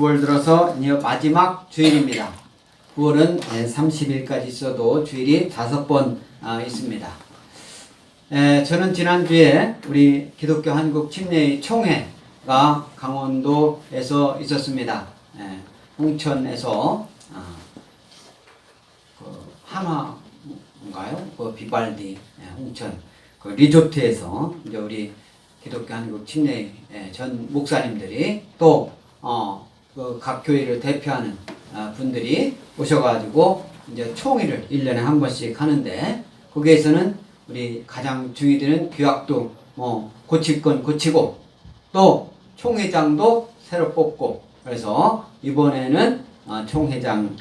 9월 들어서 이제 마지막 주일입니다. 9월은 30일까지 있어도 주일이 5번 있습니다. 저는 지난주에 우리 기독교 한국 침례의 총회가 강원도에서 있었습니다. 홍천에서 한화인가요? 비발디 홍천 리조트에서 이제 우리 기독교 한국 침례 전 목사님들이 또 각 교회를 대표하는 분들이 오셔가지고 이제 총회를 1년에 한 번씩 하는데, 거기에서는 우리 가장 중요되는 규약도 고칠 건 고치고 또 총회장도 새로 뽑고, 그래서 이번에는 총회장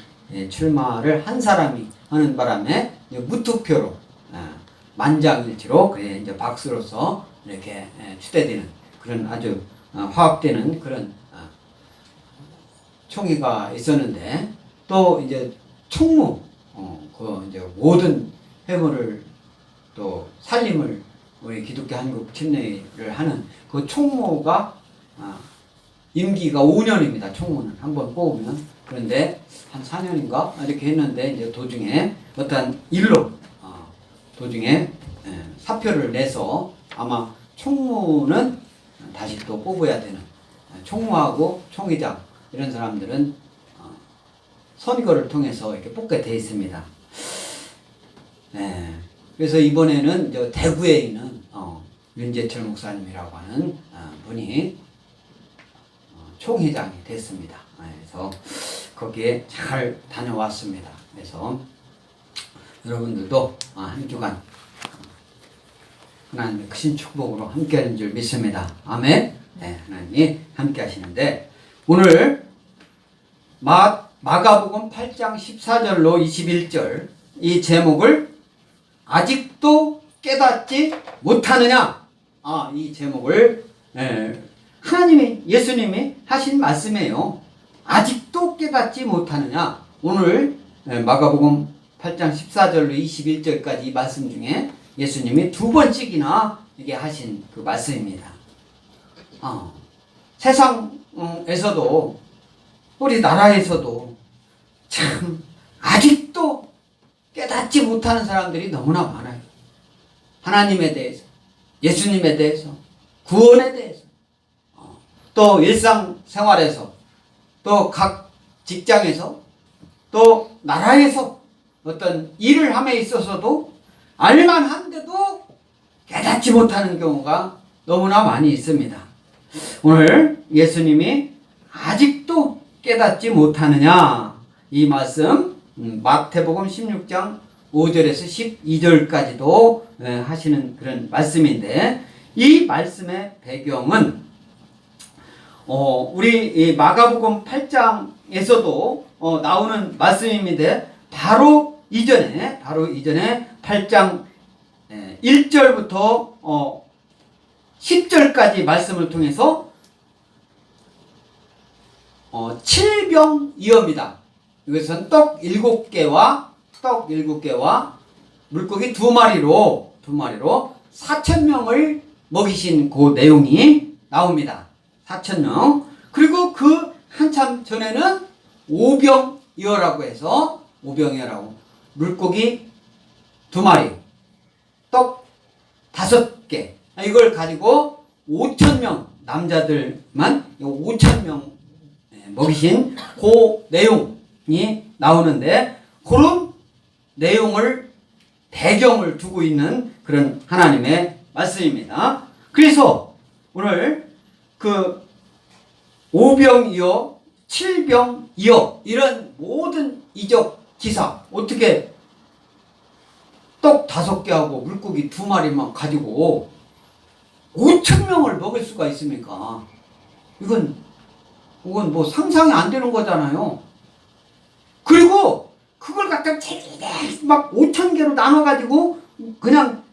출마를 한 사람이 하는 바람에 무투표로 만장일치로 이제 박수로서 이렇게 추대되는 그런 아주 화합되는 그런 총회가 있었는데, 또 이제 총무 이제 모든 회무를 또 살림을 우리 기독교 한국 침례를 하는 그 총무가 임기가 5년입니다. 총무는 한번 뽑으면. 그런데 한 4년인가 이렇게 했는데, 이제 도중에 어떤 일로 도중에 사표를 내서 아마 총무는 다시 또 뽑아야 되는, 총무하고 총회장 이런 사람들은 선거를 통해서 이렇게 뽑게 되어 있습니다. 그래서 이번에는 저 대구에 있는 윤재철 목사님이라고 하는 분이 총회장이 됐습니다. 그래서 거기에 잘 다녀왔습니다. 그래서 여러분들도 한 주간 하나님의 크신 축복으로 함께하는 줄 믿습니다. 아멘. 하나님이 함께 하시는데, 오늘 마가복음 8장 14절로 21절 이 제목을 아직도 깨닫지 못하느냐, 이 제목을 하나님이, 예수님이 하신 말씀이에요. 아직도 깨닫지 못하느냐. 오늘 마가복음 8장 14절로 21절까지 이 말씀 중에 예수님이 2번씩이나 이게 하신 그 말씀입니다. 세상에서도 우리 나라에서도 참 아직도 깨닫지 못하는 사람들이 너무나 많아요. 하나님에 대해서, 예수님에 대해서, 구원에 대해서, 또 일상생활에서, 또 각 직장에서, 또 나라에서 어떤 일을 함에 있어서도 알만한데도 깨닫지 못하는 경우가 너무나 많이 있습니다. 오늘 예수님이 아직도 깨닫지 못하느냐, 이 말씀 마태복음 16장 5절에서 12절까지도 하시는 그런 말씀인데, 이 말씀의 배경은 우리 마가복음 8장에서도 나오는 말씀입니다. 바로 이전에 8장 1절부터 10절까지 말씀을 통해서 칠병이어입니다. 이것은 떡 7개와 물고기 2마리로 4,000명을 먹이신 그 내용이 나옵니다. 4,000명. 그리고 그 한참 전에는 오병이어라고 해서, 물고기 2마리, 떡 5개, 이걸 가지고 5,000명 남자들만 5,000명 먹이신 그 내용이 나오는데, 그런 내용을 배경을 두고 있는 그런 하나님의 말씀입니다. 그래서 오늘 그 5병이어 7병이어 이런 모든 이적 기사, 어떻게 떡 5개하고 물고기 2마리만 가지고 5,000명을 먹을 수가 있습니까? 이건 뭐 상상이 안 되는 거잖아요. 그리고 그걸 갖다 막 5,000개로 나눠가지고 그냥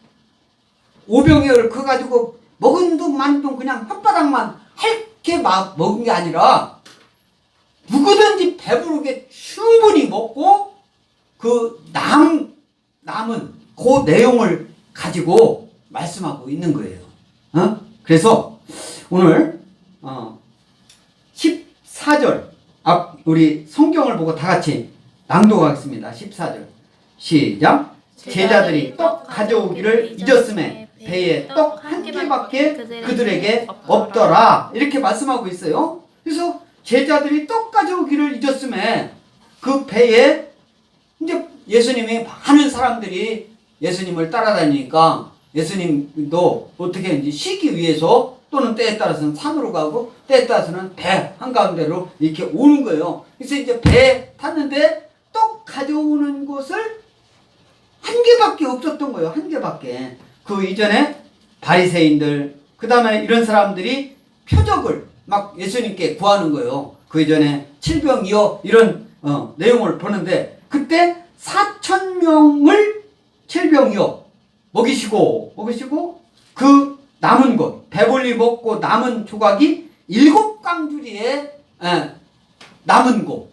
오병이어를 그거 가지고 먹은 둥 만 둥 그냥 혓바닥만 핥게 막 먹은 게 아니라, 누구든지 배부르게 충분히 먹고 그 남은 그 내용을 가지고 말씀하고 있는 거예요. 그래서 오늘 14절 우리 성경을 보고 다 같이 낭독하겠습니다. 14절 시작. 제자들이 떡 가져오기를 잊었음에 배에 떡 한 개밖에 그들에게 없더라. 이렇게 말씀하고 있어요. 그래서 제자들이 떡 가져오기를 잊었음에 그 배에 이제 예수님이 많은 사람들이 예수님을 따라다니니까 예수님도 어떻게 이제 쉬기 위해서 또는 때에 따라서는 산으로 가고 때에 따라서는 배 한가운데로 이렇게 오는 거예요. 그래서 이제 배에 탔는데 떡 가져오는 곳을 한 개밖에 없었던 거예요. 한 개밖에. 그 이전에 바리새인들 그 다음에 이런 사람들이 표적을 막 예수님께 구하는 거예요. 그 이전에 칠병이요 이런 내용을 보는데 그때 4,000명을 칠병이요 먹이시고 그 남은 것 배불리 먹고 남은 조각이 7강주리에 남은 것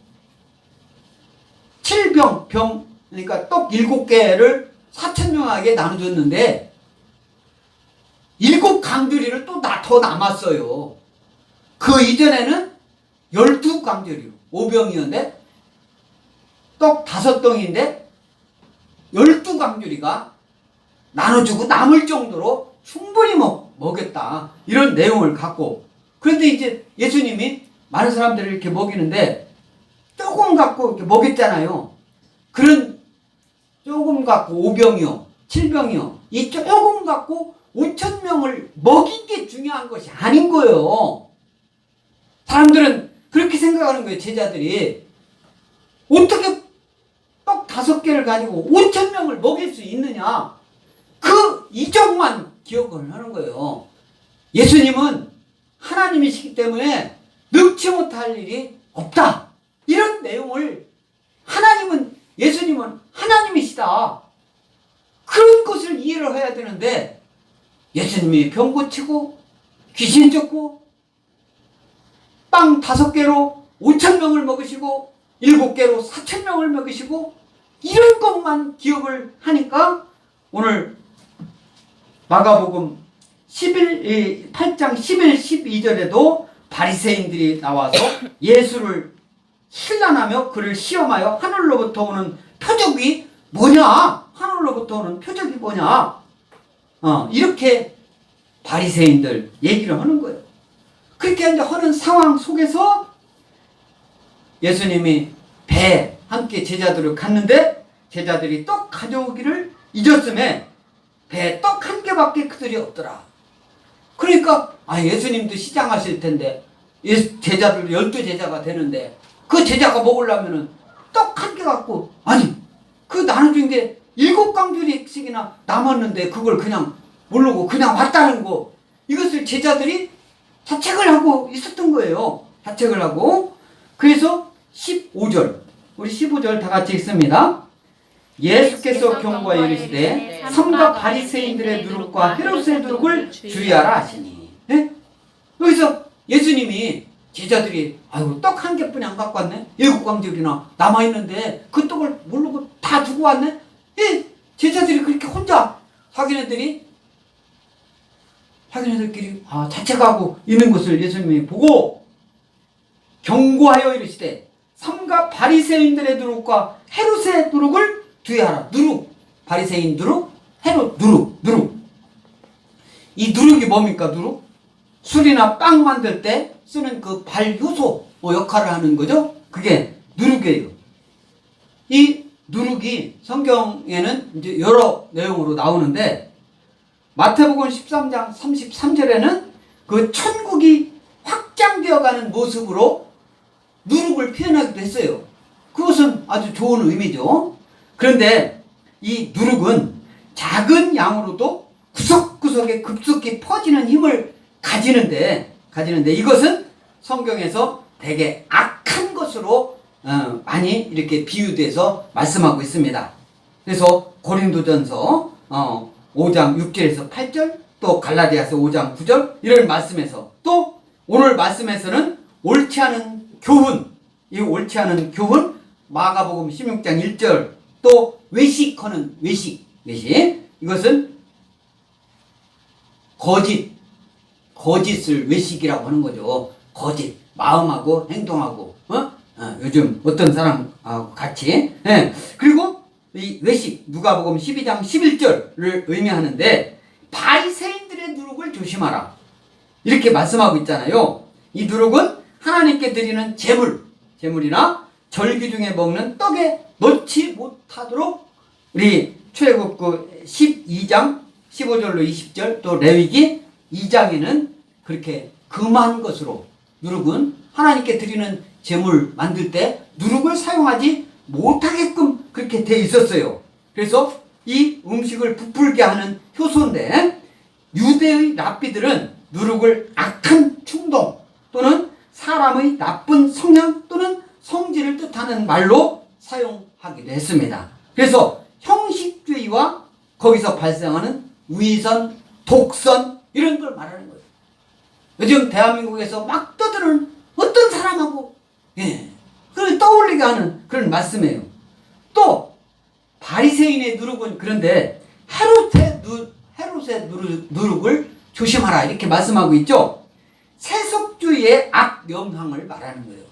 7병 그러니까 떡 7개를 4,000명에게 나눠줬는데 7강주리를 또 더 남았어요. 그 이전에는 12강주리 5병이었는데 떡 5덩이인데 12강주리가 나눠주고 남을 정도로 충분히 먹였다. 이런 내용을 갖고 그런데 이제 예수님이 많은 사람들을 이렇게 먹이는데 조금 갖고 이렇게 먹였잖아요. 그런 조금 갖고 5병이요 7병이요 이 조금 갖고 5,000명을 먹인 게 중요한 것이 아닌 거예요. 사람들은 그렇게 생각하는 거예요. 제자들이 어떻게 떡 5개를 가지고 5,000명을 먹일 수 있느냐 그 이적만 기억을 하는 거예요. 예수님은 하나님이시기 때문에 능치 못할 일이 없다. 이런 내용을 예수님은 하나님이시다. 그런 것을 이해를 해야 되는데 예수님이 병 고치고 귀신 쫓고 빵 5개로 5,000명을 먹으시고 7개로 4,000명을 먹이시고 이런 것만 기억을 하니까 오늘 마가복음 8장 11, 12절에도 바리새인들이 나와서 예수를 신란하며 그를 시험하여 하늘로부터 오는 표적이 뭐냐? 하늘로부터 오는 표적이 뭐냐? 이렇게 바리새인들 얘기를 하는 거예요. 그렇게 이제 하는 상황 속에서 예수님이 배에 함께 제자들을 갔는데 제자들이 떡 가져오기를 잊었음에 배에 떡 1개밖에 그들이 없더라. 그러니까 예수님도 시장하실 텐데 제자들 12제자가 되는데 그 제자가 먹으려면은 떡 1개 갖고 그 나눠준 게 7강주리씩이나 남았는데 그걸 그냥 모르고 그냥 왔다는 거 이것을 제자들이 자책을 하고 있었던 거예요. 자책을 하고 그래서 15절 우리 15절 다 같이 읽습니다. 예수께서 경고하여 이르시되 삼가 바리새인들의 누룩과 헤롯의 누룩을 주의하라 하시니 네? 여기서 예수님이 제자들이 떡 1개뿐이 안 갖고 왔네 7강주리나 남아있는데 그 떡을 모르고 다 두고 왔네 제자들이 그렇게 혼자 자기네들끼리 자책하고 있는 것을 예수님이 보고 경고하여 이르시되 삼가 바리새인들의 누룩과 헤롯의 누룩을 주의하라. 누룩 바리새인 누룩 헤롯 누룩 이 누룩이 뭡니까? 누룩 술이나 빵 만들 때 쓰는 그 발효소 역할을 하는 거죠. 그게 누룩이에요. 이 누룩이 성경에는 이제 여러 내용으로 나오는데 마태복음 13장 33절에는 그 천국이 확장되어 가는 모습으로 누룩을 표현하기도 했어요. 그것은 아주 좋은 의미죠. 그런데 이 누룩은 작은 양으로도 구석구석에 급속히 퍼지는 힘을 가지는데 이것은 성경에서 되게 악한 것으로 많이 이렇게 비유돼서 말씀하고 있습니다. 그래서 고린도전서 5장 6절에서 8절 또 갈라디아서 5장 9절 이런 말씀에서 또 오늘 말씀에서는 옳지 않은 교훈 마가복음 16장 1절 또 외식하는 외식 이것은 거짓을 외식이라고 하는 거죠. 거짓 마음하고 행동하고 요즘 어떤 사람하고 같이. 예. 그리고 이 외식 누가복음 12장 11절을 의미하는데 바리새인들의 누룩을 조심하라 이렇게 말씀하고 있잖아요. 이 누룩은 하나님께 드리는 제물이나 절기 중에 먹는 떡에 넣지 못하도록 우리 출애굽기 12장 15절로 20절 또 레위기 2장에는 그렇게 금한 것으로 누룩은 하나님께 드리는 제물 만들 때 누룩을 사용하지 못하게끔 그렇게 돼 있었어요. 그래서 이 음식을 부풀게 하는 효소인데 유대의 랍비들은 누룩을 악한 충동 또는 사람의 나쁜 성향 또는 성질을 뜻하는 말로 사용하기도 했습니다. 그래서 형식주의와 거기서 발생하는 위선, 독선 이런 걸 말하는 거예요. 요즘 대한민국에서 막 떠드는 어떤 사람하고 그걸 떠올리게 하는 그런 말씀이에요. 또 바리새인의 누룩은 그런데 헤롯의 누룩을 조심하라 이렇게 말씀하고 있죠. 세속주의의 악영향을 말하는 거예요.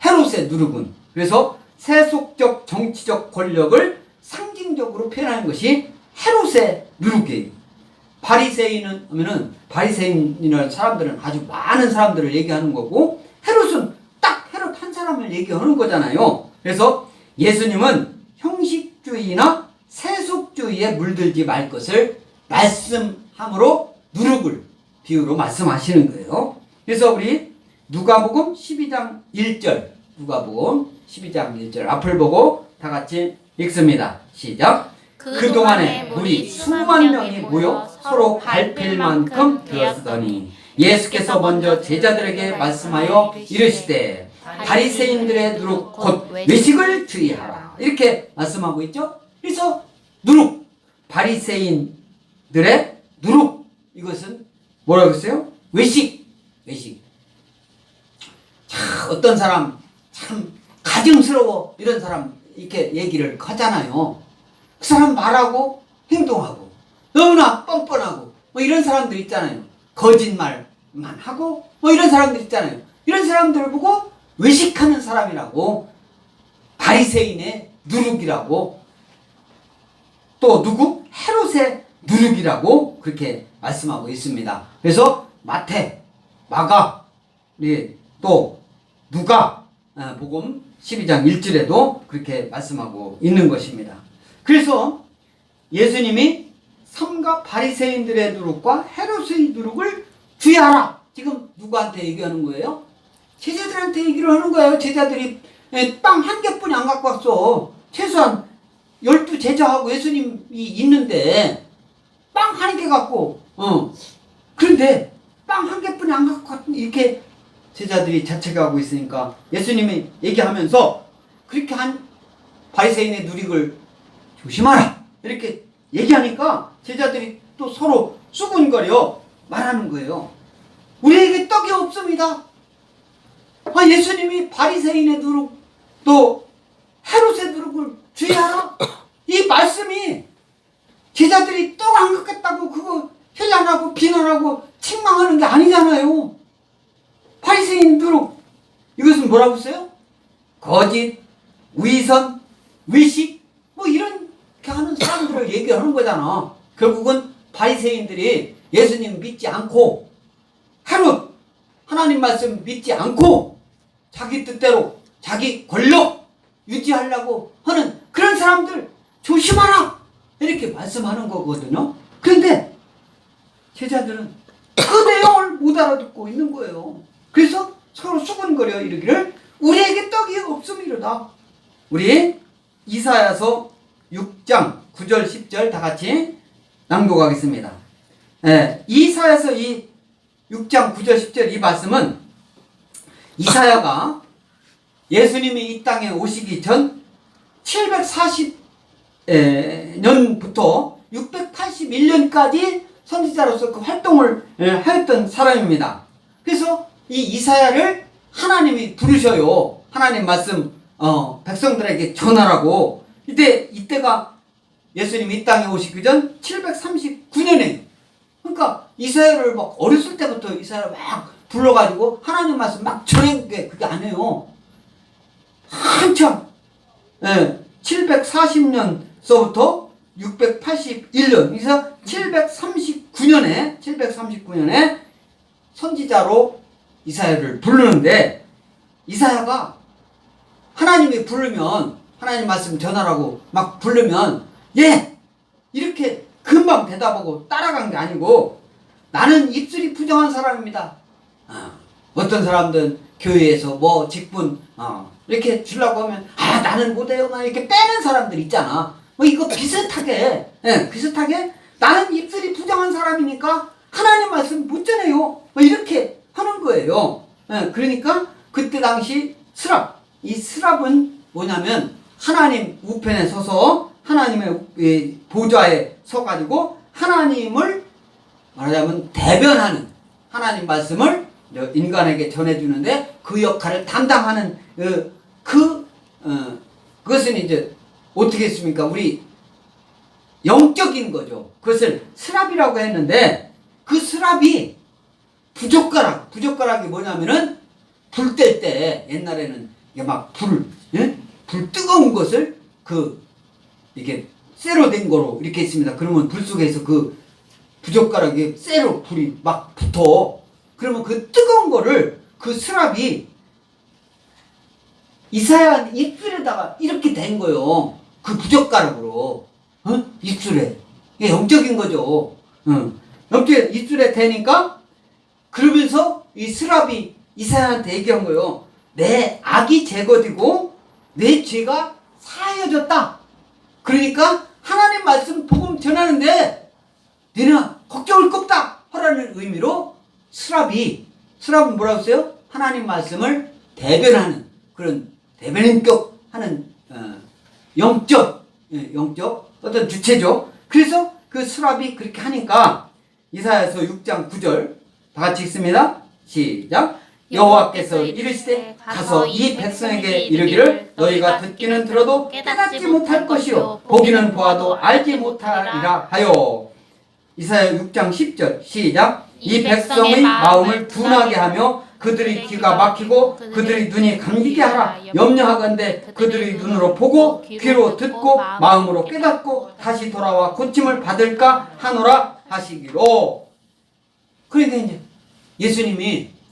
헤롯의 누룩은 그래서 세속적 정치적 권력을 상징적으로 표현하는 것이 헤롯의 누룩이에요. 바리새인은 하면은 바리새인이라는 사람들은 아주 많은 사람들을 얘기하는 거고 헤롯은 딱 헤롯 한 사람을 얘기하는 거잖아요. 그래서 예수님은 형식주의나 세속주의에 물들지 말 것을 말씀함으로 누룩을 비유로 말씀하시는 거예요. 그래서 우리 누가복음 12장 1절 누가복음 12장 1절 앞을 보고 다 같이 읽습니다. 시작. 그동안에 무리 수만 명이 모여 서로 밟힐 만큼 되었으더니 예수께서 먼저 제자들에게 말씀하여 이르시되 바리새인들의 누룩 곧 외식을 주의하라 이렇게 말씀하고 있죠. 그래서 누룩 바리새인들의 누룩 이것은 뭐라고 했어요? 외식. 자, 어떤 사람 참 가증스러워 이런 사람 이렇게 얘기를 하잖아요. 그 사람 말하고 행동하고 너무나 뻔뻔하고 뭐 이런 사람들 있잖아요. 거짓말만 하고 뭐 이런 사람들 있잖아요. 이런 사람들을 보고 외식하는 사람이라고 바리새인의 누룩이라고 또 누구? 헤롯의 누룩이라고 그렇게 말씀하고 있습니다. 그래서 마태, 마가, 또 누가 복음 12장 1절에도 그렇게 말씀하고 있는 것입니다. 그래서 예수님이 삼가 바리새인들의 누룩과 헤롯의 누룩을 주의하라. 지금 누구한테 얘기하는 거예요? 제자들한테 얘기를 하는 거예요. 제자들이 빵 한 개뿐이 안 갖고 왔어. 최소한 12제자하고 예수님이 있는데 빵 한 개 갖고 그런데 빵 한 개뿐이 안 갖고 왔 이렇게 제자들이 자책하고 있으니까 예수님이 얘기하면서 그렇게 한 바리새인의 누룩을 조심하라 이렇게 얘기하니까 제자들이 또 서로 수군거려 말하는 거예요. 우리에게 떡이 없습니다. 예수님이 바리새인의 누룩 또 헤롯의 누룩을 주의하라 이 말씀이 제자들이 떡 안 갖겠다고 그거 혈란하고 비난하고 책망하는 게 아니잖아요. 바리새인 누룩 이것은 뭐라고 써요? 거짓, 위선, 위식 뭐 이렇게 하는 사람들을 얘기하는 거잖아. 결국은 바리새인들이 예수님 믿지 않고 헤롯 하나님 말씀 믿지 않고 자기 뜻대로 자기 권력 유지하려고 하는 그런 사람들 조심하라 이렇게 말씀하는 거거든요. 그런데 제자들은 그 내용을 못 알아듣고 있는 거예요. 그래서 서로 수군거려 이르기를 우리에게 떡이 없음이로다. 우리 이사야서 6장 9절 10절 다 같이 낭독하겠습니다. 이사야서 이 6장 9절 10절 이 말씀은 이사야가 예수님이 이 땅에 오시기 전 740년부터 681년까지 선지자로서 그 활동을 하였던 사람입니다. 그래서 이 이사야를 하나님이 부르셔요. 하나님 말씀 백성들에게 전하라고. 이때가 예수님이 이 땅에 오시기 전 739년에 그러니까 이사야를 막 어렸을 때부터 이사야를 막 불러가지고 하나님 말씀 막 전한 게 그게 아니에요. 한참 740년서부터 681년, 그래서 739년에 선지자로 이사야를 부르는데, 이사야가 하나님이 부르면, 하나님 말씀 전하라고 막 부르면 이렇게 금방 대답하고 따라간 게 아니고, 나는 입술이 부정한 사람입니다. 어떤 사람들은 교회에서 뭐 직분 이렇게 주려고 하면 나는 못해요, 나 이렇게 빼는 사람들 있잖아. 뭐 이거 비슷하게 나는 입술이 부정한 사람이니까 하나님 말씀 못 전해요, 뭐 이렇게 하는 거예요. 그러니까 그때 당시 이 스랍은 뭐냐면, 하나님 우편에 서서 하나님의 보좌에 서가지고 하나님을 말하자면 대변하는, 하나님 말씀을 인간에게 전해주는데 그 역할을 담당하는 그것은 이제 어떻게 했습니까? 우리 영적인 거죠. 그것을 스랍이라고 했는데, 그 스랍이 부젓가락이 뭐냐면은 불 뗄 때 옛날에는 이게 막 불 뜨거운 것을 이게 쇠로 된 거로 이렇게 있습니다. 그러면 불 속에서 그 부젓가락에 쇠로 불이 막 붙어. 그러면 그 뜨거운 거를 그 스랍이 이사야 입술에다가 이렇게 된 거요. 그 부젓가락으로 입술에. 이게 영적인 거죠. 영적인 입술에 대니까, 그러면서 이 스랍이 이사야한테 얘기한 거요. 내 악이 제거되고 내 죄가 사하여졌다. 그러니까 하나님 말씀 복음 전하는데 너는 걱정할 거 없다 하라는 의미로 스랍은 뭐라고 써요? 하나님 말씀을 대변하는 그런 대변인격 하는 영적 어떤 주체죠. 그래서 그 스랍이 그렇게 하니까 이사야서 6장 9절 다 같이 읽습니다. 시작. 여호와께서 이르시되 가서 이 백성에게 이르기를 너희가 듣기는 들어도 깨닫지 못할 것이요 보기는 보아도 알지 못하리라 하여. 이사야 6장 10절 시작. 이 백성의 마음을 둔하게 하며 그들의 귀가 막히고 그들의 눈이 감기게 하라. 염려하건대 그들의 눈으로 보고 귀로 듣고 마음으로 깨닫고 다시 돌아와 고침을 받을까 하노라 하시기로. 그러니까 이제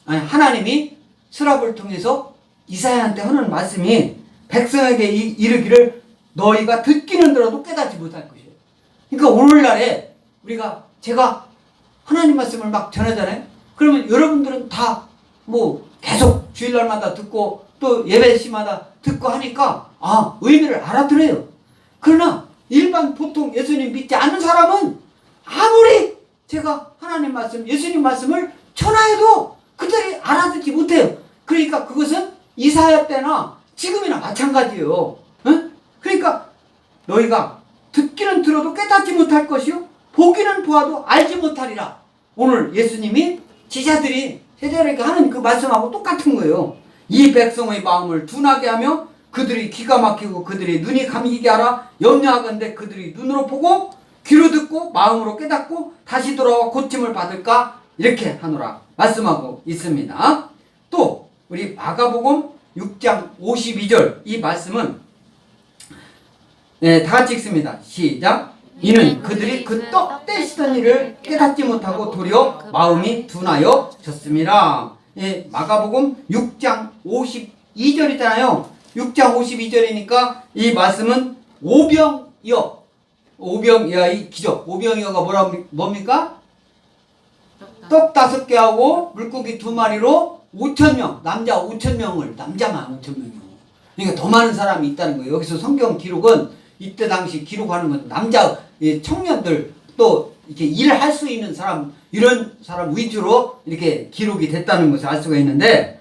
하나님이 스랍을 통해서 이사야한테 하는 말씀이 백성에게 이르기를 너희가 듣기는 들어도 깨닫지 못할 것이에요. 그러니까 오늘날에 제가 하나님 말씀을 막 전하잖아요. 그러면 여러분들은 다 계속 주일날마다 듣고 또 예배 시마다 듣고 하니까 의미를 알아들어요. 그러나 일반 보통 예수님 믿지 않는 사람은 아무리 제가 하나님 말씀, 예수님 말씀을 전하여도 그들이 알아듣지 못해요. 그러니까 그것은 이사야 때나 지금이나 마찬가지예요. 그러니까 너희가 듣기는 들어도 깨닫지 못할 것이요 보기는 보아도 알지 못하리라. 오늘 예수님이 제자들에게 하는 그 말씀하고 똑같은 거예요. 이 백성의 마음을 둔하게 하며 그들이 귀가 막히고 그들이 눈이 감기게 하라. 염려하건대 그들이 눈으로 보고 귀로 듣고 마음으로 깨닫고 다시 돌아와 고침을 받을까 이렇게 하노라 말씀하고 있습니다. 또 우리 마가복음 6장 52절 이 말씀은 다 같이 읽습니다. 시작. 이는 그들이 그 떡 떼시던 일을 깨닫지 못하고 도리어 마음이 둔하여졌습니다. 마가복음 6장 52절이잖아요. 6장 52절이니까 이 말씀은 오병이어 이 기적. 오병이어가 뭡니까? 떡 5개하고 물고기 2마리로 5,000명, 남자 5,000명을, 남자만 5,000명이요. 그러니까 더 많은 사람이 있다는 거예요. 여기서 성경 기록은 이때 당시 기록하는 건 남자 청년들 또 이렇게 일을 할 수 있는 사람, 이런 사람 위주로 이렇게 기록이 됐다는 것을 알 수가 있는데,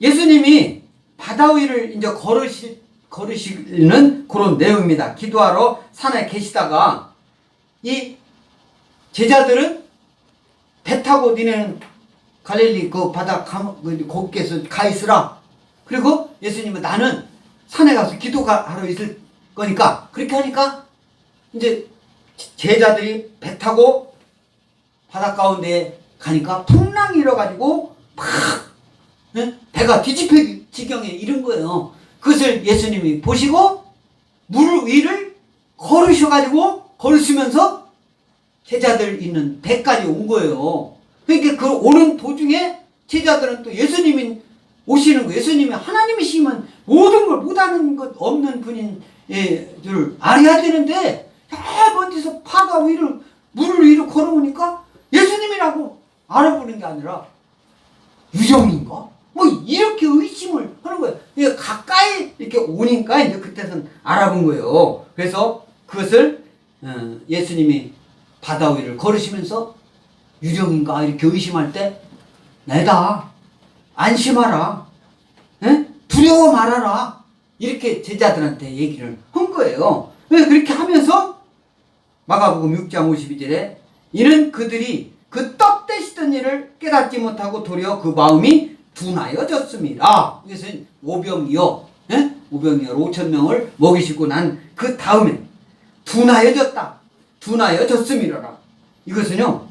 예수님이 바다 위를 이제 걸으시는 그런 내용입니다. 기도하러 산에 계시다가 이 제자들은 배 타고 니네는 갈릴리 그 바다 거기에서 가 있으라. 그리고 예수님은 나는 산에 가서 기도하러 있을 거니까, 그렇게 하니까 이제 제자들이 배 타고 바다 가운데 가니까 풍랑이 일어가지고 막 배가 뒤집힐 지경에 이른 거예요. 그것을 예수님이 보시고 물 위를 걸으셔가지고 걸으시면서 제자들 있는 배까지 온 거예요. 그러니까 그 오는 도중에 제자들은 또 예수님이 오시는 거, 예수님이 하나님이시면 모든 걸 못하는 것 없는 분인 줄 알아야 되는데, 먼지서 파가 위를, 물 위로 걸어오니까 예수님이라고 알아보는 게 아니라 유정인가? 뭐 이렇게 의심을 하는 거예요. 이게 가까이 이렇게 오니까 이제 그때선 알아본 거예요. 그래서 그것을 예수님이 바다 위를 걸으시면서 유령인가 이렇게 의심할 때 내다 안심하라, 두려워 말아라, 이렇게 제자들한테 얘기를 한 거예요. 그렇게 하면서 마가복음 6장 52절에 이는 그들이 그 떡 되시던 일을 깨닫지 못하고 도리어 그 마음이 둔하여졌습니다. 이것은 오병이어 5,000명을 먹이시고 난 그 다음에 둔하여졌습니다. 이것은요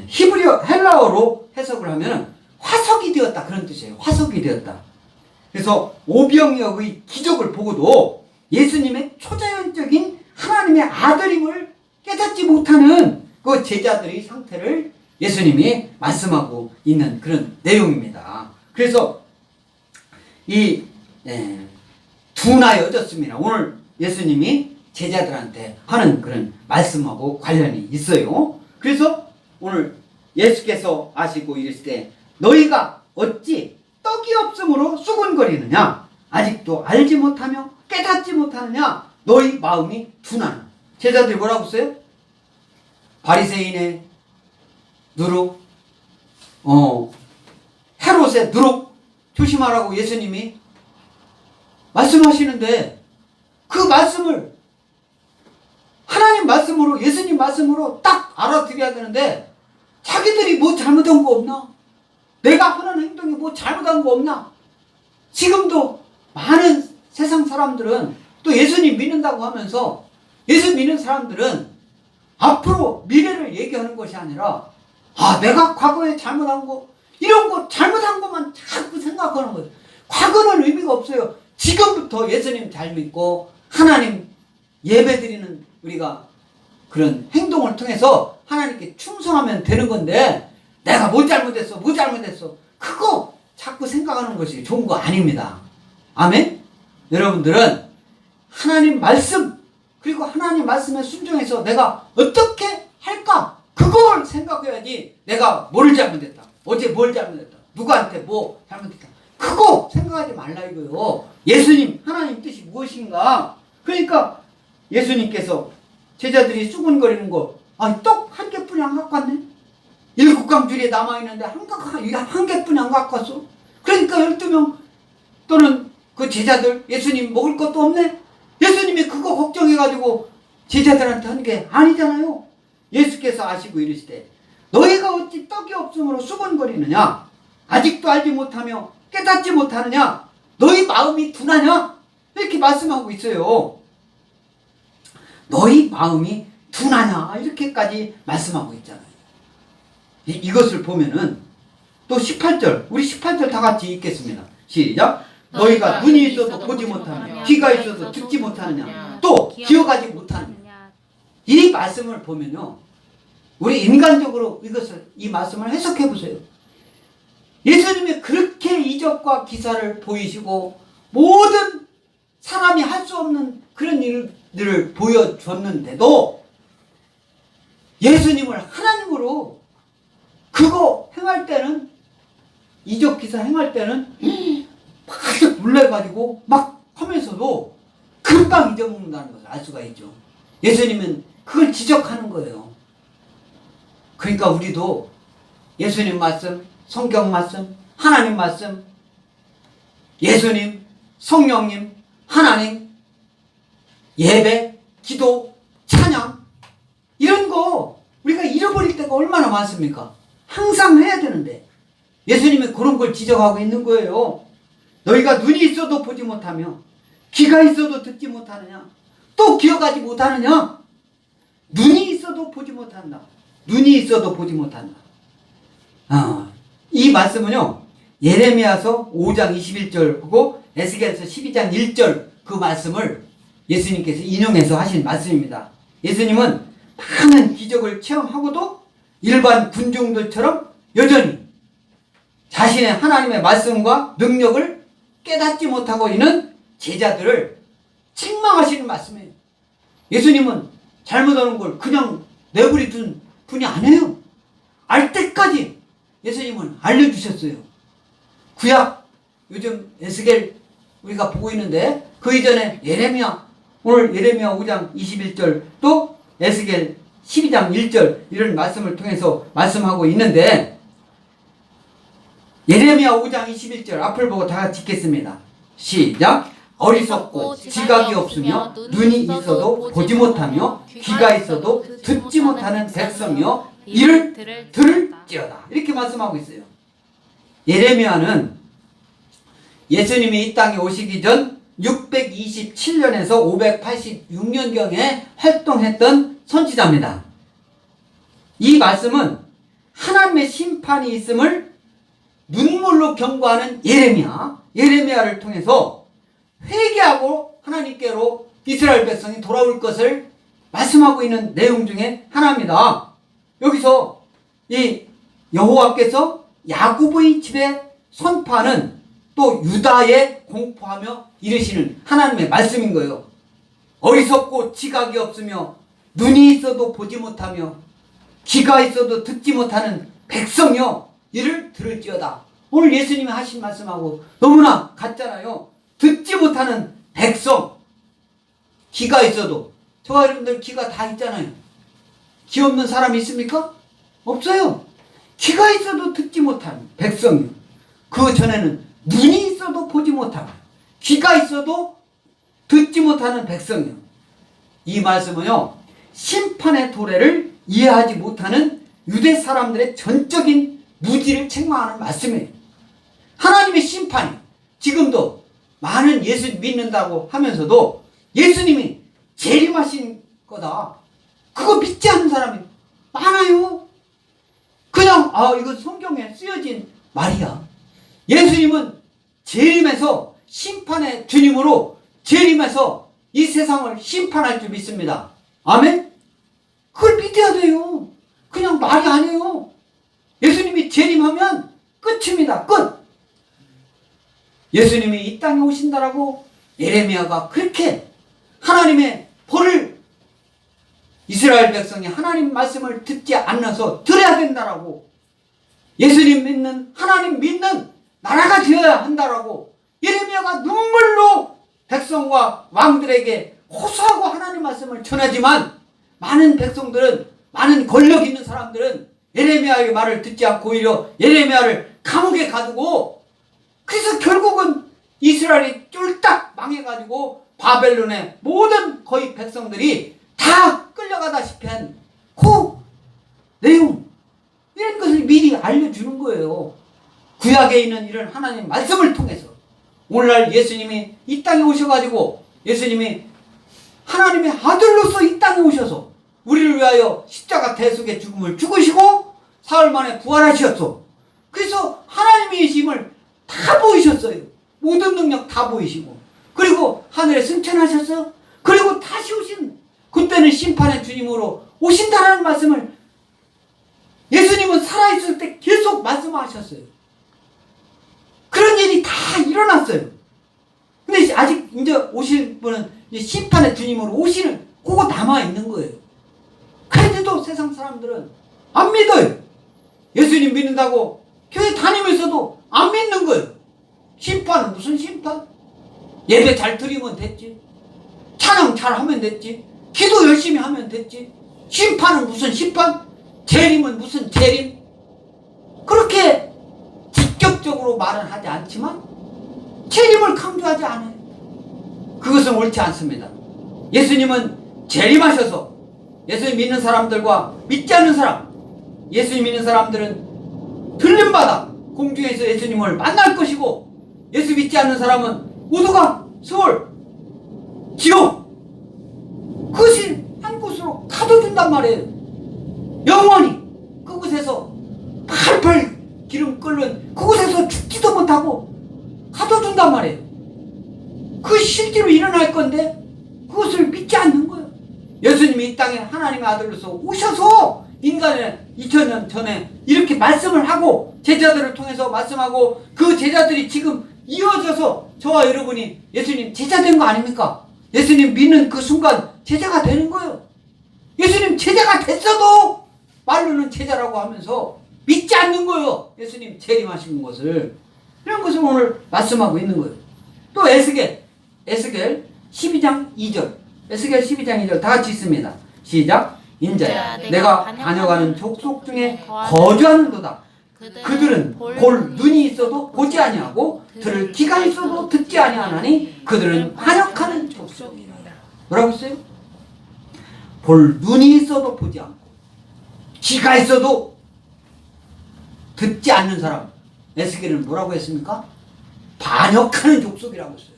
히브리어 헬라어로 해석을 하면 화석이 되었다, 그런 뜻이에요. 화석이 되었다. 그래서 오병이어의 기적을 보고도 예수님의 초자연적인 하나님의 아들임을 깨닫지 못하는 그 제자들의 상태를 예수님이 말씀하고 있는 그런 내용입니다. 그래서 이 둔하여졌습니다. 오늘 예수님이 제자들한테 하는 그런 말씀하고 관련이 있어요. 그래서 오늘 예수께서 아시고 이르실 때 너희가 어찌 떡이 없으므로 수군거리느냐, 아직도 알지 못하며 깨닫지 못하느냐, 너희 마음이 둔하나. 제자들이 뭐라고 써요? 바리새인의 누룩, 헤롯의 누룩 조심하라고 예수님이 말씀하시는데, 그 말씀을 하나님 말씀으로, 예수님 말씀으로 딱 알아들여야 되는데 자기들이 뭐 잘못한 거 없나? 내가 하는 행동이 뭐 잘못한 거 없나? 지금도 많은 세상 사람들은 또 예수님 믿는다고 하면서, 예수 믿는 사람들은 앞으로 미래를 얘기하는 것이 아니라 내가 과거에 잘못한 거, 이런 거 잘못한 것만 자꾸 생각하는 거예요. 과거는 의미가 없어요. 지금부터 예수님 잘 믿고 하나님 예배드리는 우리가 그런 행동을 통해서 하나님께 충성하면 되는 건데, 내가 뭐 잘못했어 그거 자꾸 생각하는 것이 좋은 거 아닙니다. 아멘? 여러분들은 하나님 말씀, 그리고 하나님 말씀에 순종해서 내가 어떻게 할까, 그걸 생각해야지 내가 뭘 잘못했다, 어제 뭘 잘못했다, 누구한테 뭐 잘못했다, 그거 생각하지 말라 이거요. 예수님 하나님 뜻이 무엇인가. 그러니까 예수님께서 제자들이 수군거리는 거, 떡 한 개뿐이 안 갖고 왔네. 7강줄에 남아있는데 한 개뿐이 안 갖고 왔어. 그러니까 12명 또는 그 제자들 예수님 먹을 것도 없네. 예수님이 그거 걱정해가지고 제자들한테 한 게 아니잖아요. 예수께서 아시고 이르시되 너희가 어찌 떡이 없으므로 수군거리느냐, 아직도 알지 못하며 깨닫지 못하느냐, 너희 마음이 둔하냐, 이렇게 말씀하고 있어요. 너희 마음이 둔하냐, 이렇게까지 말씀하고 있잖아요. 이것을 보면은 또 18절, 우리 18절 다 같이 읽겠습니다. 시작. 너희가 눈이 있어도 보지 못하느냐, 귀가 있어도 듣지 못하느냐, 또 기억하지 못하느냐. 이 말씀을 보면요, 우리 인간적으로 이 말씀을 해석해 보세요. 예수님이 그렇게 이적과 기사를 보이시고 모든 사람이 할 수 없는 그런 일들을 보여줬는데도 예수님을 하나님으로 그거 행할 때는, 이적 기사 행할 때는 막 놀래가지고 막 하면서도 금방 잊어먹는다는 것을 알 수가 있죠. 예수님은 그걸 지적하는 거예요. 그러니까 우리도 예수님 말씀, 성경 말씀, 하나님 말씀, 예수님, 성령님, 하나님, 예배, 기도, 찬양, 이런 거 우리가 잃어버릴 때가 얼마나 많습니까? 항상 해야 되는데 예수님이 그런 걸 지적하고 있는 거예요. 너희가 눈이 있어도 보지 못하며 귀가 있어도 듣지 못하느냐, 또 기억하지 못하느냐. 눈이 있어도 보지 못한다, 눈이 있어도 보지 못한다. 이 말씀은요, 예레미야서 5장 21절하고 에스겔서 12장 1절 그 말씀을 예수님께서 인용해서 하신 말씀입니다. 예수님은 많은 기적을 체험하고도 일반 군중들처럼 여전히 자신의 하나님의 말씀과 능력을 깨닫지 못하고 있는 제자들을 책망하시는 말씀이에요. 예수님은 잘못하는 걸 그냥 내버려 둔 분이 아니에요. 알 때까지 예수님은 알려주셨어요. 구약 요즘 에스겔 우리가 보고 있는데 그 이전에 예레미야, 오늘 예레미야 5장 21절 또 에스겔 12장 1절 이런 말씀을 통해서 말씀하고 있는데, 예레미야 5장 21절 앞을 보고 다 같이 읽겠습니다. 시작. 어리석고 지각이 없으며 눈이 있어도 보지 못하며 귀가 있어도 듣지 못하는 백성이여 이를 들을지어다. 이렇게 말씀하고 있어요. 예레미야는 예수님이 이 땅에 오시기 전 627년에서 586년경에 활동했던 선지자입니다. 이 말씀은 하나님의 심판이 있음을 눈물로 경고하는 예레미야를 통해서 회개하고 하나님께로 이스라엘 백성이 돌아올 것을 말씀하고 있는 내용 중에 하나입니다. 여기서 이 여호와께서 야곱의 집에 선포하는 또 유다에 공포하며 이르시는 하나님의 말씀인 거예요. 어리석고 지각이 없으며 눈이 있어도 보지 못하며 귀가 있어도 듣지 못하는 백성이여 이를 들을지어다. 오늘 예수님이 하신 말씀하고 너무나 같잖아요. 듣지 못하는 백성. 귀가 있어도, 저와 여러분들 귀가 다 있잖아요. 귀 없는 사람이 있습니까? 없어요. 귀가 있어도 듣지 못하는 백성이요. 그 전에는 눈이 있어도 보지 못하는, 귀가 있어도 듣지 못하는 백성이요. 이 말씀은요, 심판의 도래를 이해하지 못하는 유대 사람들의 전적인 무지를 책망하는 말씀이에요. 하나님의 심판이 지금도 많은 예수 믿는다고 하면서도 예수님이 재림하신 거다, 그거 믿지 않는 사람이 많아요. 그냥 이거 성경에 쓰여진 말이야. 예수님은 재림해서 심판의 주님으로 재림해서 이 세상을 심판할 줄 믿습니다. 아멘? 그걸 믿어야 돼요. 그냥 말이 아니에요. 예수님이 재림하면 끝입니다. 끝. 예수님이 이 땅에 오신다라고 예레미야가 그렇게 하나님의 벌을 이스라엘 백성이 하나님 말씀을 듣지 않아서 들어야 된다라고, 예수님 믿는, 하나님 믿는 나라가 되어야 한다라고 예레미야가 눈물로 백성과 왕들에게 호소하고 하나님 말씀을 전하지만, 많은 백성들은, 많은 권력 있는 사람들은 예레미야의 말을 듣지 않고 오히려 예레미야를 감옥에 가두고, 그래서 결국은 이스라엘이 쫄딱 망해가지고 바벨론의 모든 거의 백성들이 다 끌려가다시피 한 그 내용, 이런 것을 미리 알려주는 거예요. 구약에 있는 이런 하나님 말씀을 통해서 오늘날 예수님이 이 땅에 오셔가지고, 예수님이 하나님의 아들로서 이 땅에 오셔서 우리를 위하여 십자가 대속의 죽음을 죽으시고 사흘 만에 부활하셨어. 그래서 하나님의 힘을 다 보이셨어요. 모든 능력 다 보이시고, 그리고 하늘에 승천하셨어요. 그리고 다시 오신, 그때는 심판의 주님으로 오신다라는 말씀을 예수님은 살아있을 때 계속 말씀하셨어요. 그런 일이 다 일어났어요. 근데 아직 이제 오실 분은 이제 심판의 주님으로 오시는 그거 남아있는 거예요. 그런데도 세상 사람들은 안 믿어요. 예수님 믿는다고 교회 다니면서도 안 믿는 거예요. 심판은 무슨 심판? 예배 잘 드리면 됐지, 찬양 잘 하면 됐지, 기도 열심히 하면 됐지, 심판은 무슨 심판? 재림은 무슨 재림? 그렇게 직접적으로 말은 하지 않지만 재림을 강조하지 않아요. 그것은 옳지 않습니다. 예수님은 재림하셔서 예수님 믿는 사람들과 믿지 않는 사람, 예수님 믿는 사람들은 들림받아 공중에서 예수님을 만날 것이고, 예수 믿지 않는 사람은 모두가 수월, 지옥, 그것이 한 곳으로 가둬준단 말이에요. 영원히 그곳에서 팔팔 기름 끓는 그곳에서 죽지도 알지도 못하고 가둬둔단 말이에요. 그 실제로 일어날 건데 그것을 믿지 않는 거예요. 예수님이 이 땅에 하나님의 아들로서 오셔서 인간의 2000년 전에 이렇게 말씀을 하고 제자들을 통해서 말씀하고 그 제자들이 지금 이어져서 저와 여러분이 예수님 제자 된 거 아닙니까? 예수님 믿는 그 순간 제자가 되는 거예요. 예수님 제자가 됐어도 말로는 제자라고 하면서 믿지 않는 거예요. 예수님 재림하시는 것을. 이런 것을 오늘 말씀하고 있는 거예요. 또 에스겔 12장 2절. 에스겔 12장 2절 다 같이 있습니다. 시작. 인자야 내가 다녀가는 족속 중에 거주하는도다. 그들은 볼 눈이 있어도 보지 아니하고 들을 귀가 있어도 듣지 아니하나니 그들은 반역하는 족속이라. 뭐라고 했어요? 볼 눈이 있어도 보지 않고 귀가 있어도 듣지 않는 사람. 에스겔은 뭐라고 했습니까? 반역하는 족속이라고 했어요.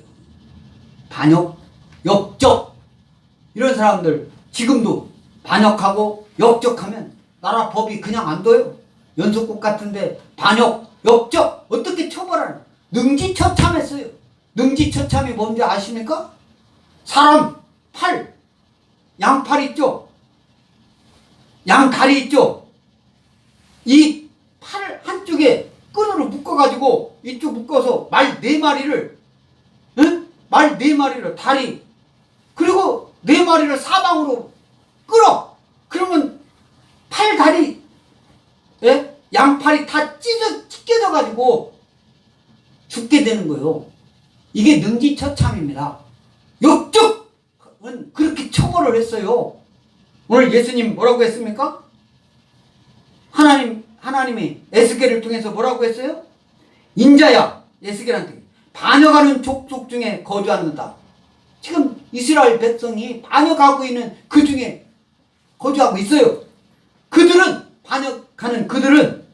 반역, 역적. 이런 사람들 지금도 반역하고 역적하면 나라 법이 그냥 안 둬요. 연속국 같은데 반역, 역적 어떻게 처벌하는? 능지처참했어요. 능지처참이 뭔지 아십니까? 사람 팔, 양팔 있죠? 양다리 있죠? 이 팔 한쪽에 끈으로 묶어가지고 이쪽 묶어서 말 4마리를 말 4마리를 다리 그리고 4마리를 사방으로 끌어. 그러면 팔 다리 양팔이 다 찢겨져 가지고 죽게 되는 거예요. 이게 능지처참입니다. 역적은 그렇게 처벌을 했어요. 오늘 예수님 뭐라고 했습니까? 하나님이 에스겔을 통해서 뭐라고 했어요? 인자야 에스겔한테 반역하는 족속 중에 거주하는다. 지금 이스라엘 백성이 반역하고 있는 그 중에 거주하고 있어요. 그들은 반역하는 그들은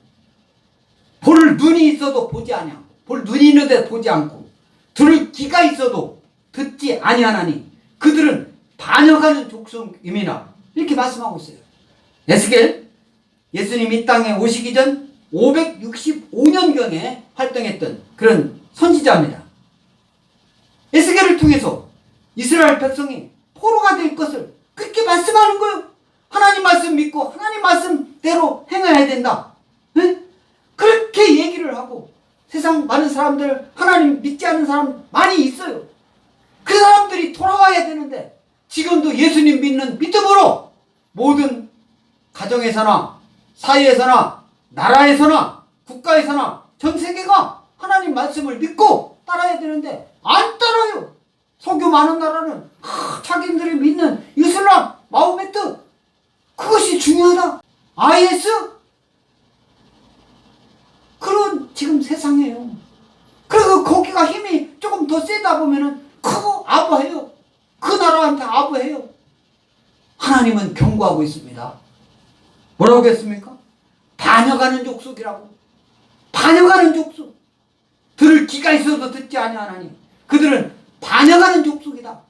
볼 눈이 있어도 보지 아니하고 볼 눈이 있는데 보지 않고 들을 귀가 있어도 듣지 아니하나니 그들은 반역하는 족속임이라. 이렇게 말씀하고 있어요. 에스겔 예수님이 이 땅에 오시기 전 565년경에 활동했던 그런 선지자입니다. 에스겔을 통해서 이스라엘 백성이 포로가 될 것을 그렇게 말씀하는 거예요. 하나님 말씀 믿고 하나님 말씀대로 행해야 된다. 네? 그렇게 얘기를 하고 세상 많은 사람들 하나님 믿지 않는 사람 많이 있어요. 그 사람들이 돌아와야 되는데 지금도 예수님 믿는 믿음으로 모든 가정에서나 사회에서나 나라에서나 국가에서나 전 세계가 하나님 말씀을 믿고 따라야 되는데 안 따라요. 석유 많은 나라는 자기들이 믿는 이슬람, 마호메트 그것이 중요하다. IS 그런 지금 세상이에요. 그리고 거기가 힘이 조금 더 세다 보면은 그거 아부해요. 그 나라한테 아부해요. 하나님은 경고하고 있습니다. 뭐라고 했습니까? 반역하는 족속이라고. 반역하는 족속. 들을 귀가 있어도 듣지 아니하나니 그들은 반역하는 족속이다.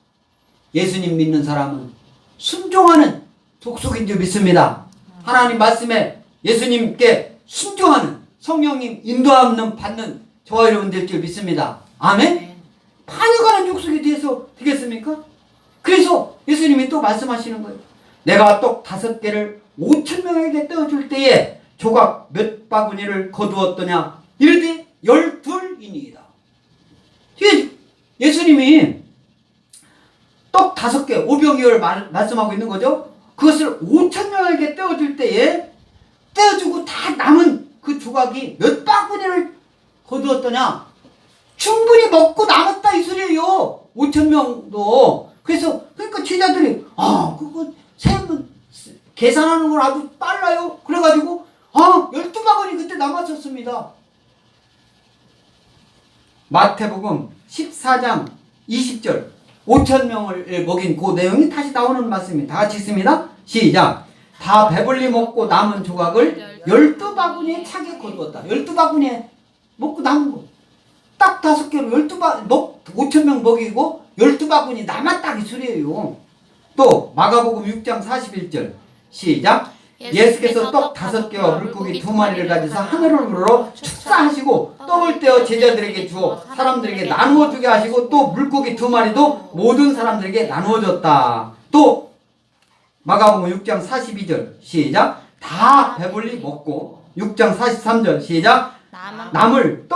예수님 믿는 사람은 순종하는 족속인 줄 믿습니다. 하나님 말씀에 예수님께 순종하는 성령님 인도함을 받는 저와 여러분 될 줄 믿습니다. 아멘? 반역하는 족속이 돼서 되겠습니까? 그래서 예수님이 또 말씀하시는 거예요. 내가 떡 5개를 5,000명에게 떼어줄 때에 조각 몇 바구니를 거두었더냐? 이르되 12이니이다. 예수님이 떡 5개, 오병이어를 말씀하고 있는 거죠. 그것을 5,000명에게 떼어줄 때에 떼어주고 다 남은 그 조각이 몇 바구니를 거두었더냐? 충분히 먹고 남았다 이 소리예요. 5,000명도. 그러니까 제자들이 그거 세면 계산하는 건 아주 빨라요. 그래가지고 12바구니 그때 남았었습니다. 마태복음 14장 20절 5,000명을 먹인 그 내용이 다시 나오는 말씀입니다. 다 같이 있습니다. 시작. 다 배불리 먹고 남은 조각을 12바구니에 차게 거두었다. 12바구니에 먹고 남은 거. 딱 5개로 5,000명 먹이고 12바구니 남았다 이 소리예요. 또 마가복음 6장 41절 시작. 예수께서 떡 5개와 물고기 2마리를 가지사 하늘을 우러러 축사하시고 또 떡을 떼어 제자들에게 주어 사람들에게 나누어 주게 하시고 또 물고기 2마리도 모든 사람들에게 나누어 줬다. 또 마가복음 6장 42절 시작. 다 배불리 먹고 6장 43절 시작. 남은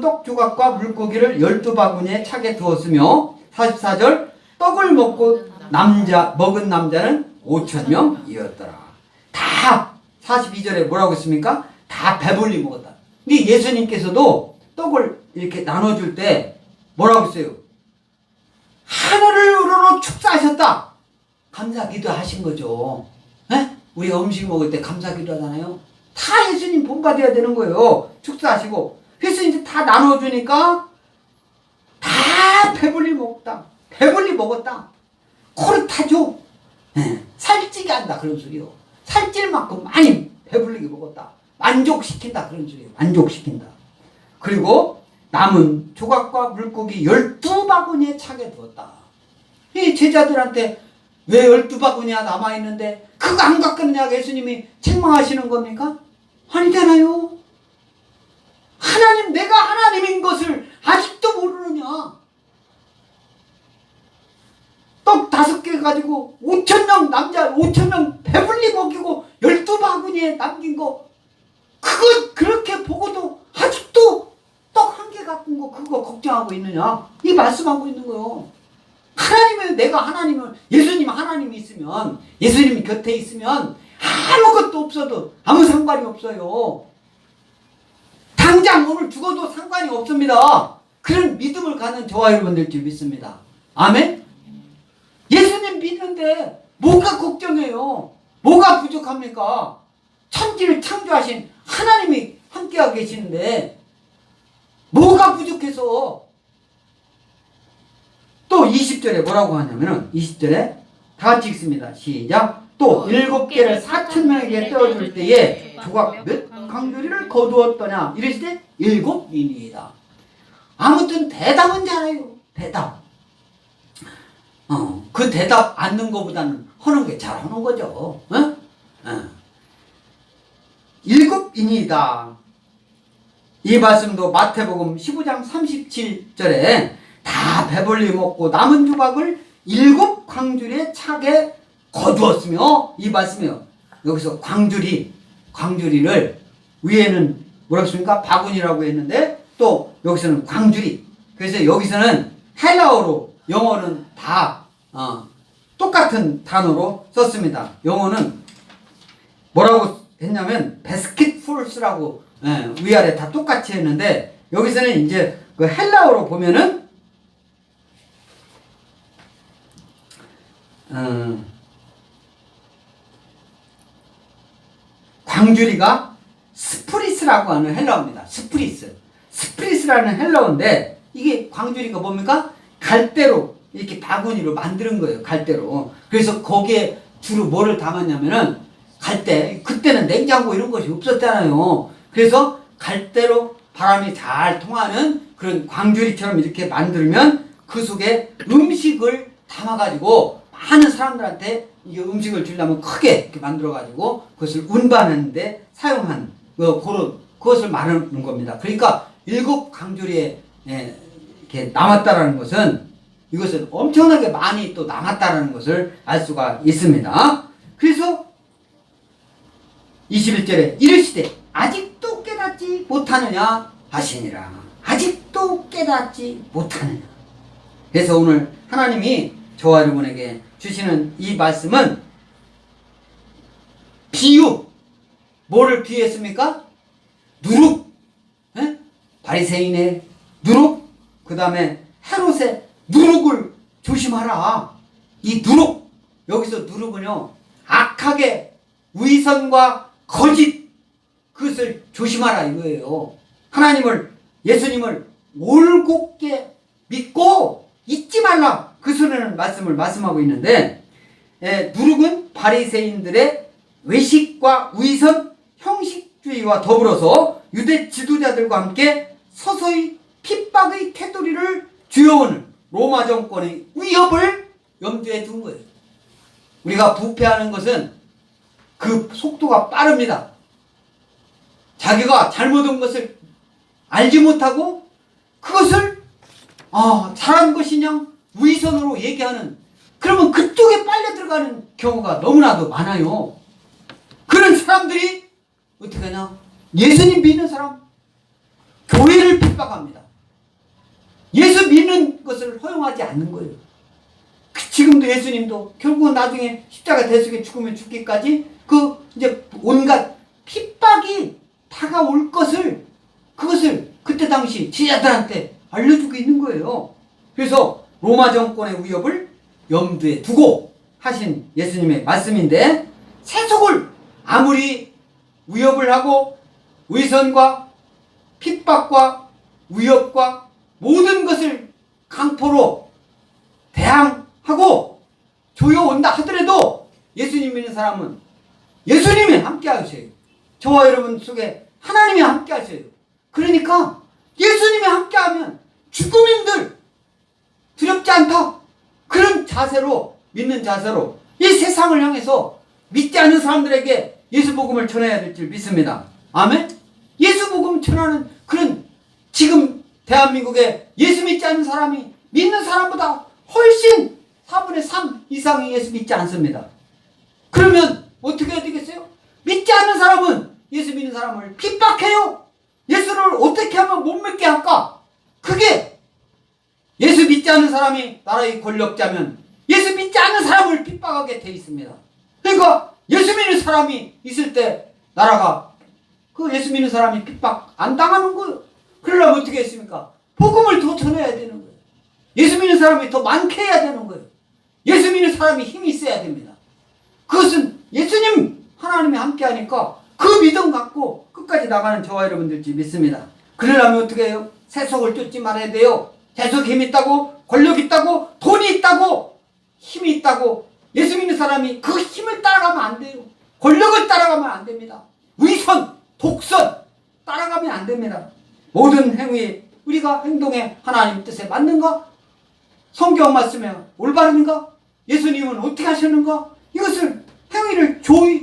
떡 조각과 물고기를 12바구니에 차게 두었으며 44절 떡을 먹고 먹은 남자는 5,000명이었더라. 다 42절에 뭐라고 했습니까? 다 배불리 먹었다. 근데 예수님께서도 떡을 이렇게 나눠줄 때 뭐라고 했어요? 하늘을 우러러 축사하셨다. 감사기도 하신 거죠. 에? 우리가 음식 먹을 때 감사기도 하잖아요. 다 예수님 본받아야 되는 거예요. 축사하시고. 그래서 이제 다 나눠주니까 다 배불리 먹었다. 배불리 먹었다. 코르타죠. 살찌게 한다 그런 소리요. 살찔 만큼 많이 배불리게 먹었다. 만족시킨다 그런 소리예요. 만족시킨다. 그리고 남은 조각과 물고기 12바구니에 차게 두었다. 이 제자들한테 왜 12바구니가 남아있는데 그거 안 깎았느냐고 예수님이 책망하시는 겁니까? 아니잖아요. 하나님, 내가 하나님인 것을 아직도 모르느냐. 떡 5개 가지고 5,000명 남자 5,000명 배불리 먹이고 12바구니에 남긴 거 그거 그렇게 보고도 아직도 떡 1개 갖고 거 그거 걱정하고 있느냐. 이 말씀하고 있는 거요. 하나님은 내가 하나님은 예수님 하나님이 있으면 예수님이 곁에 있으면 아무것도 없어도 아무 상관이 없어요. 당장 오늘 죽어도 상관이 없습니다. 그런 믿음을 갖는 저와 여러분들 줄 믿습니다. 아멘? 예수님 믿는데 뭐가 걱정해요? 뭐가 부족합니까? 천지를 창조하신 하나님이 함께하고 계시는데 뭐가 부족해서. 또 20절에 뭐라고 하냐면은 20절에 다 같이 읽습니다. 시작. 또 7개를 4,000명에게 떼어줄 때에 조각 몇 광주리를 거두었더냐 이러시되 7인이다. 아무튼 대답은 잘해요. 대답. 그 대답 않는 것보다는 하는 게 잘하는 거죠. 7인이다. 이 말씀도 마태복음 15장 37절에 다 배불리 먹고 남은 조각을 7광주리에 차게 거두었으며 이 말씀이요. 여기서 광주리를 위에는 뭐라고 했습니까? 바구니라고 했는데 또 여기서는 광주리. 그래서 여기서는 헬라어로 영어는 다 똑같은 단어로 썼습니다. 영어는 뭐라고 했냐면 basketfulls라고 위아래 다 똑같이 했는데 여기서는 이제 그 헬라어로 보면은 광주리가 스프리스라고 하는 헬라어입니다. 스프리스라는 헬라어인데 이게 광주리가 뭡니까? 갈대로 이렇게 바구니로 만드는 거예요. 갈대로. 그래서 거기에 주로 뭐를 담았냐면은 갈대. 그때는 냉장고 이런 것이 없었잖아요. 그래서 갈대로 바람이 잘 통하는 그런 광주리처럼 이렇게 만들면 그 속에 음식을 담아가지고 많은 사람들한테 이 음식을 주려면 크게 이렇게 만들어가지고 그것을 운반하는데 사용한 그것을 말하는 겁니다. 그러니까 7광주리에 이렇게 남았다라는 것은 이것은 엄청나게 많이 또 남았다라는 것을 알 수가 있습니다. 그래서 21절에 이르시되 아직도 깨닫지 못하느냐 하시니라. 아직도 깨닫지 못하느냐. 그래서 오늘 하나님이 저와 여러분에게 주시는 이 말씀은 비유. 뭐를 비유했습니까? 누룩. 바리새인의 누룩. 그 다음에 헤롯의 누룩을 조심하라. 이 누룩. 여기서 누룩은요. 악하게 위선과 거짓. 그것을 조심하라 이거예요. 하나님을 예수님을 올곧게 믿고 잊지 말라. 그 소리는 말씀하고 있는데 누룩은 바리새인들의 외식과 위선, 형식주의와 더불어서 유대 지도자들과 함께 서서히 핍박의 테두리를 쥐어오는 로마 정권의 위협을 염두에 둔 거예요. 우리가 부패하는 것은 그 속도가 빠릅니다. 자기가 잘못한 것을 알지 못하고 그것을 잘한 것이냐 위선으로 얘기하는, 그러면 그쪽에 빨려 들어가는 경우가 너무나도 많아요. 그런 사람들이 어떻게 하냐? 예수님 믿는 사람, 교회를 핍박합니다. 예수 믿는 것을 허용하지 않는 거예요. 지금도 예수님도 결국은 나중에 십자가 대속에 죽으면 죽기까지 이제 온갖 핍박이 다가올 것을, 그것을 그때 당시 제자들한테 알려주고 있는 거예요. 그래서 로마 정권의 위협을 염두에 두고 하신 예수님의 말씀인데, 세속을 아무리 위협을 하고 위선과 핍박과 위협과 모든 것을 강포로 대항하고 조여온다 하더라도 예수님 믿는 사람은 예수님이 함께 하셔요. 저와 여러분 속에 하나님이 함께 하셔요. 그러니까 예수님이 함께 하면 죽음인들 두렵지 않다. 그런 자세로, 믿는 자세로 이 세상을 향해서 믿지 않는 사람들에게 예수 복음을 전해야 될 줄 믿습니다. 아멘. 예수 복음 전하는 그런, 지금 대한민국에 예수 믿지 않는 사람이 믿는 사람보다 훨씬 4분의 3 이상이 예수 믿지 않습니다. 그러면 어떻게 해야 되겠어요? 믿지 않는 사람은 예수 믿는 사람을 핍박해요. 예수를 어떻게 하면 못 믿게 할까? 그게 예수 믿지 않는 사람이 나라의 권력자면 예수 믿지 않는 사람을 핍박하게 돼 있습니다. 그러니까 예수 믿는 사람이 있을 때 나라가 그 예수 믿는 사람이 핍박 안 당하는 거예요. 그러려면 어떻게 했습니까? 복음을 더 전해야 되는 거예요. 예수 믿는 사람이 더 많게 해야 되는 거예요. 예수 믿는 사람이 힘이 있어야 됩니다. 그것은 예수님 하나님이 함께 하니까 그 믿음 갖고 끝까지 나가는 저와 여러분들지 믿습니다. 그러려면 어떻게 해요? 세속을 쫓지 말아야 돼요. 세속 힘이 있다고, 권력 있다고, 돈이 있다고, 힘이 있다고 예수 믿는 사람이 그 힘을 따라가면 안 돼요. 권력을 따라가면 안 됩니다. 위선, 독선 따라가면 안 됩니다. 모든 행위에 우리가 행동에 하나님 뜻에 맞는가? 성경 말씀에 올바른가? 예수님은 어떻게 하셨는가? 이것을 행위를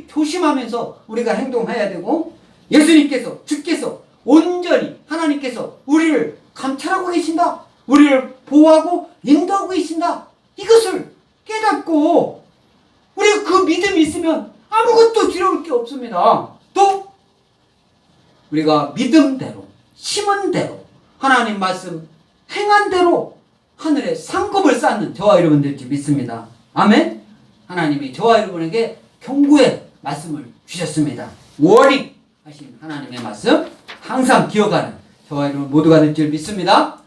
조심하면서 우리가 행동해야 되고, 예수님께서, 주께서 온전히 하나님께서 우리를 감찰하고 계신다. 우리를 보호하고 인도하고 계신다. 이것을 깨닫고 우리가 그 믿음이 있으면 아무것도 두려울 게 없습니다. 또 우리가 믿음대로, 심은 대로, 하나님 말씀 행한 대로 하늘에 상급을 쌓는 저와 여러분들지 믿습니다. 아멘. 하나님이 저와 여러분에게 경고의 말씀을 주셨습니다. 워닝 하신 하나님의 말씀 항상 기억하는 저와 여러분 모두가 될 줄 믿습니다.